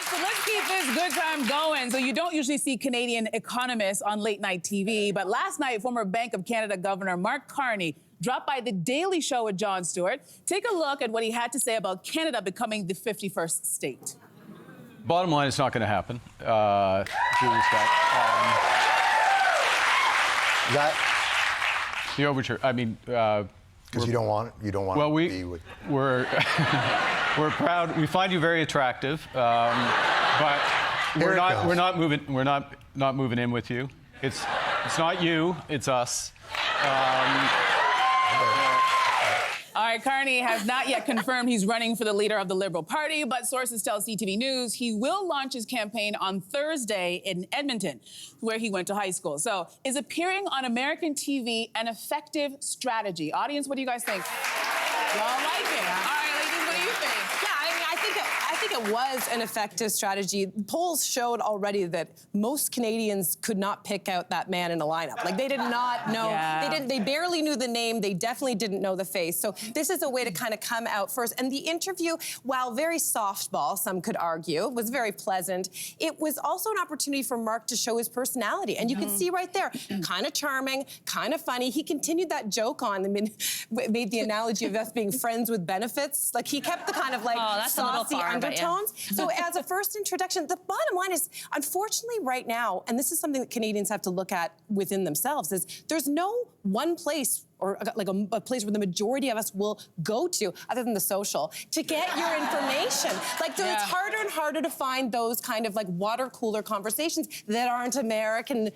So let's keep this good time going. So you don't usually see Canadian economists on late night TV, but last night, former Bank of Canada Governor Mark Carney dropped by The Daily Show with Jon Stewart. Take a look at what he had to say about Canada becoming the 51st state. Bottom line, it's not going to happen. Julie Scott. The overture. I mean, because you don't want well, to be with. We're proud. We find you very attractive, but we're not moving in with you. It's not you. It's us. All right, Carney has not yet confirmed he's running for the leader of the Liberal Party, but sources tell CTV News he will launch his campaign on Thursday in Edmonton, where he went to high school. So, is appearing on American TV an effective strategy? Audience, what do you guys think? Y'all like it? All right, ladies, what do you think? Yeah, I think it was an effective strategy. Polls showed already that most Canadians could not pick out that man in a lineup. Like, they did not know. Yeah. They barely knew the name. They definitely didn't know the face. So this is a way to kind of come out first. And the interview, while very softball, some could argue, was very pleasant. It was also an opportunity for Mark to show his personality. And you can see right there, kind of charming, kind of funny. He continued that joke on, I mean, made the analogy of us being friends with benefits. Like, he kept the kind of like saucy undertones. So as a first introduction, the bottom line is, unfortunately right now, and this is something that Canadians have to look at within themselves, is there's no one place or like a place where the majority of us will go to, other than the social, to get your information. Like, so it's harder and harder to find those kind of like water cooler conversations that aren't American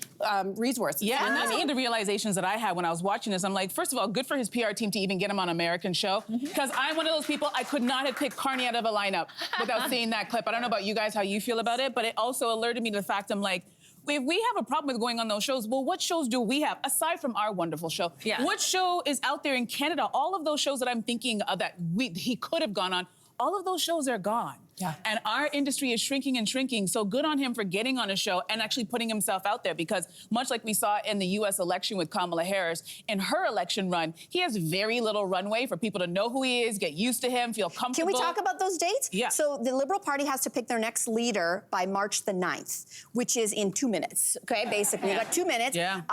resources. Yeah, and that's one of the realizations that I had when I was watching this. I'm like, first of all, good for his PR team to even get him on an American show, because I'm one of those people, I could not have picked Carney out of a lineup without seeing that clip. I don't know about you guys, how you feel about it, but it also alerted me to the fact I'm like, if we have a problem with going on those shows, well, what shows do we have, aside from our wonderful show? Yeah. What show is out there in Canada? All of those shows that I'm thinking of that he could have gone on, all of those shows are gone. Yeah. And our industry is shrinking and shrinking, so good on him for getting on a show and actually putting himself out there, because much like we saw in the U.S. election with Kamala Harris, in her election run, he has very little runway for people to know who he is, get used to him, feel comfortable. Can we talk about those dates? Yeah. So the Liberal Party has to pick their next leader by March the 9th, which is in 2 minutes, okay, basically. You got 2 minutes. Yeah.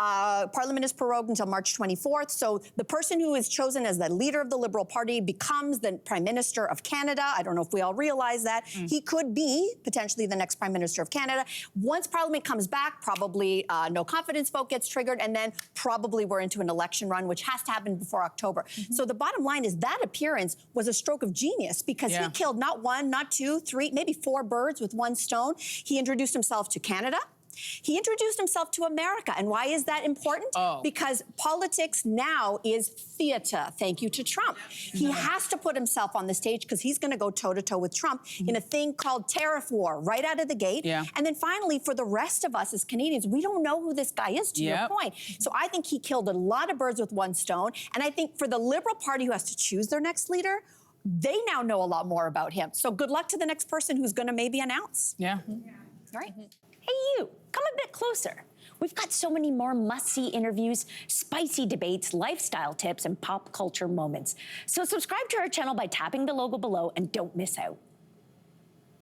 Parliament is prorogued until March 24th, so the person who is chosen as the leader of the Liberal Party becomes the Prime Minister of Canada. I don't know if we all realize that. He could be potentially the next Prime Minister of Canada. Once Parliament comes back, probably no confidence vote gets triggered, and then probably we're into an election run, which has to happen before October. So the bottom line is that appearance was a stroke of genius, because he killed not one, not two, three, maybe 4 birds with one stone. He introduced himself to Canada. He introduced himself to America. And why is that important? Because politics now is theater, thank you to Trump. He has to put himself on the stage because he's going to go toe-to-toe with Trump in a thing called tariff war right out of the gate. And then finally, for the rest of us as Canadians, we don't know who this guy is, to your point. So I think he killed a lot of birds with one stone. And I think for the Liberal Party who has to choose their next leader, they now know a lot more about him. So good luck to the next person who's going to maybe announce. Yeah. All right. Hey, you, come a bit closer. We've got so many more must-see interviews, spicy debates, lifestyle tips, and pop culture moments. So subscribe to our channel by tapping the logo below and don't miss out.